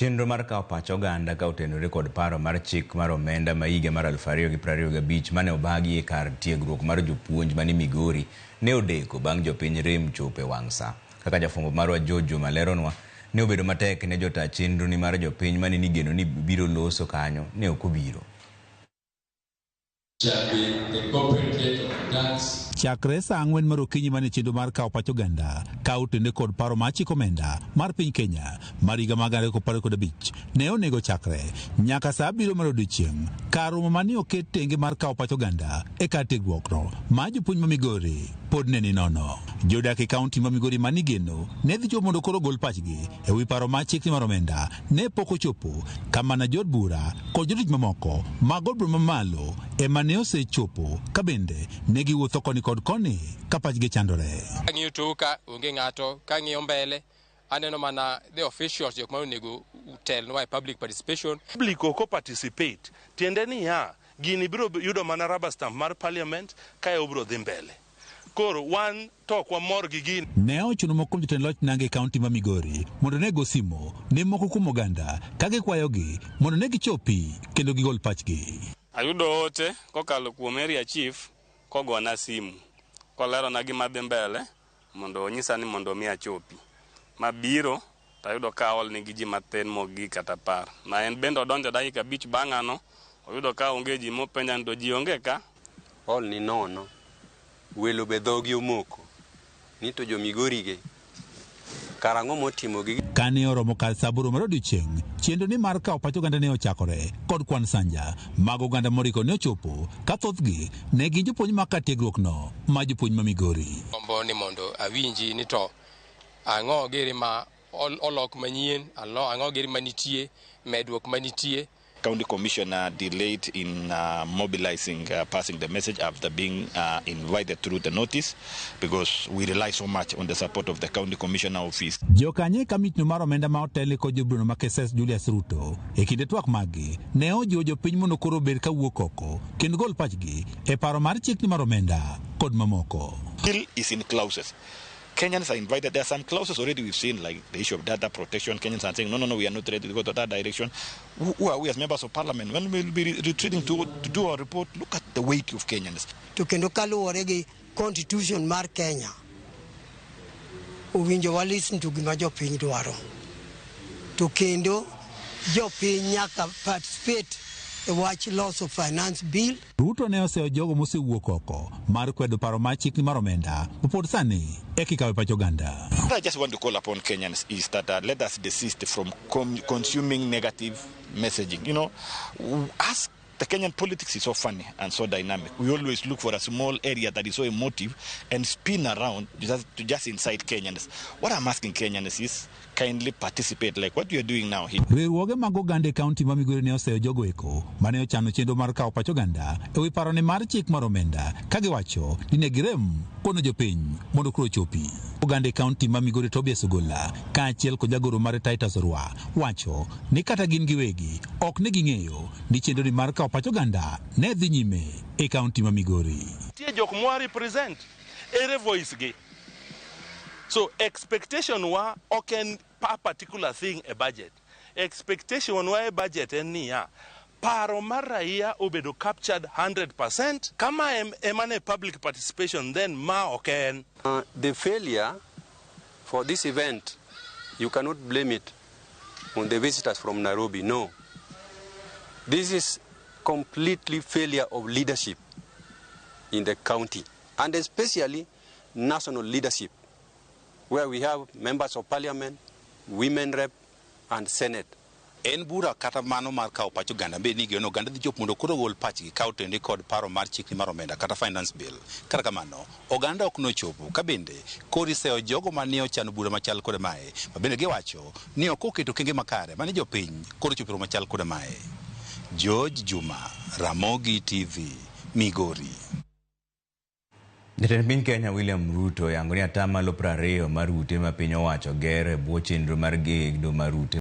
Chenro mar kawo pach oganda ka otenore kod paro mar chik mar omenda ma higa mar 2025 mane obagi e kar tiegruok mar jopuonj mani Migori ne odeko bang' jopiny rem chopo e wang' sa. Kaka jafwambo marwa Joma leronwa, ne obedo matek ne jota chenro ni mar jopiny mane nigeno ni biro loso kanyo ne ok obiro. Chakre sa 4 mar okinyi mane chenro mar kawo pach oganda ka otenore kod paro mar chik omenda mar piny Kenya mar higa mag 2025 ne onego chakre nyaka sa 7 mar odiechieng'. Kar romo mane oket tenge mar kawo pach oganda e kar tiegruokno ma jopuonj ma Migori pod ne ni nono. Jodak e kaunti ma Migori mane igeno ne dhi chopo mondo koro gol pachgi e wi paro mar chik mar omenda ne pok ochopo, ka mana jod bura kod jotich mamoko mag od bura mamalo ema ne osechopo, ka bende ne giwuotho koni kod koni ka pachgi chandore. Kang'iyo toka onge ng'ato, kang'iyo mbele aneno mana the officials jok ma onego utelnwa e public participation. Public oko participate tiende ni gini biro yudo mana rubber stamp mar parliament kae obiro dhi mbele. Koro wan to kwa mor gi gini. Ne ochuno moko jotend loch nange kaunti ma Migori mondo ne go simo ne moko kuom oganda ka gikwayogi mondo ne gichopi kendo gigol pachgi. Ayudo ote kokalo kuom area chief kogona simu kolero na gima dhi mbele mondo onyisa ni mondo mi achopi. Mabiro tayudo ka ol ni gi ji matin mogi kata par. Na en bendo donjo dakika 5 bang'ano oyudo ka onge ji mopenja ndo ji onge ka. Ol ni nono. Welo be dhogi omoko ni to jo Migori ge karang'o motimo gi. Kane oromo kar sa 8 mar odiechieng', chenro ni mar kawo pach oganda ne ochakore kod kwan sanja mag oganda moriko ne ochopo, ka thothgi ne gin jopuonj ma kar tiegruokno ma jopuonj ma Migori. Gombo ni mondo awinji ni to ang'o giri ma olok manyien, ang'o giri manitie, medruok manitie. County Commissioner delayed in mobilizing, passing the message after being invited through the notice, because we rely so much on the support of the County Commissioner office. Jokanye kamiti mar omenda ma otele kod jobruno ma KSS Julius Ruto e kinde twak magi ne ojiwo jopiny mondo koro bed ka wuok oko kendo gol pachgi e paro mar chik mar omenda kod mamoko. Bill is in clauses. Kenyans are invited. There are some clauses already we've seen, like the issue of data protection. Kenyans are saying, no, we are not ready to go to that direction. Who are we as members of parliament? When we'll be retreating to do our report, look at the weight of Kenyans. To kendo kaluwore gi constitution mar Kenya, owinjo wa listen to gima jopiny dwaro. To kendo jopiny nyaka participate e wach loss of finance bill. Ruto ne oseo jogo mosewuok oko mar kwedo paro mar chik mar omenda pod sani e kikawe pach oganda. What I just want to call upon Kenyans is that let us desist from consuming negative messaging. You know, ask the Kenyan politics is so funny and so dynamic. We always look for a small area that is so emotive and spin around to just incite Kenyans. What I'm asking Kenyans is kindly participate like what you are doing now here. Riwruoge mag oganda e kaunti ma Migori ne oseo jogo eko mane ochano chenro mar kawo pach oganda e wi paro ne mar chik mar omenda, ka giwacho ni ne girem kono jopiny mondo koro chopi. Oganda e kaunti ma Migori Tobias Ogola kaachiel kod jagoro mar Titus Orwa wacho ni kata gin giwegi ok ne ging'eyo ni chenro ni mar kawo pach oganda ne dhi nyime e kaunti ma Migori. Tie jok mwa represent ere voice ge. So expectation wa oken a particular thing a budget. Expectation wa a budget en niya paro mar raia obedo captured 100%. Kama emane public participation, then ma oken. The failure for this event, you cannot blame it on the visitors from Nairobi. No. This is completely failure of leadership in the county, and especially national leadership, where we have members of parliament, women rep, and senate. En bura kata mano mar kawo pach oganda be ni geno oganda dhi chop mondo koro gol pachgi ka otende kod paro mar chik mar omenda kata finance bill. Kata kamano oganda ok nochopo, ka bende kori seo jogo mane ochano bura machal kod mae, ma bende giwacho ni ok oketo okenge makare mane jopiny koro chopero machal kod mae. Juma, Ramogi TV, Migori. Jatend piny Kenya William Ruto yango ni 20% mar ute ma piny owacho gero e bwo chenro mar gedo mar ute